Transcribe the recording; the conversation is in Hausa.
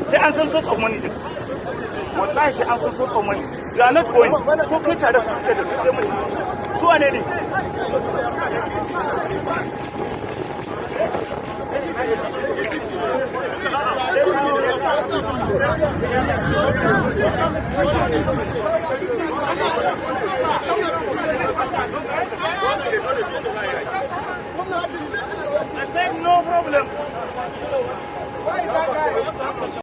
sai an san source of money din wallahi sai an san source of money you are not going ko kai tare su da su sai mutum su wane ne I said no problem.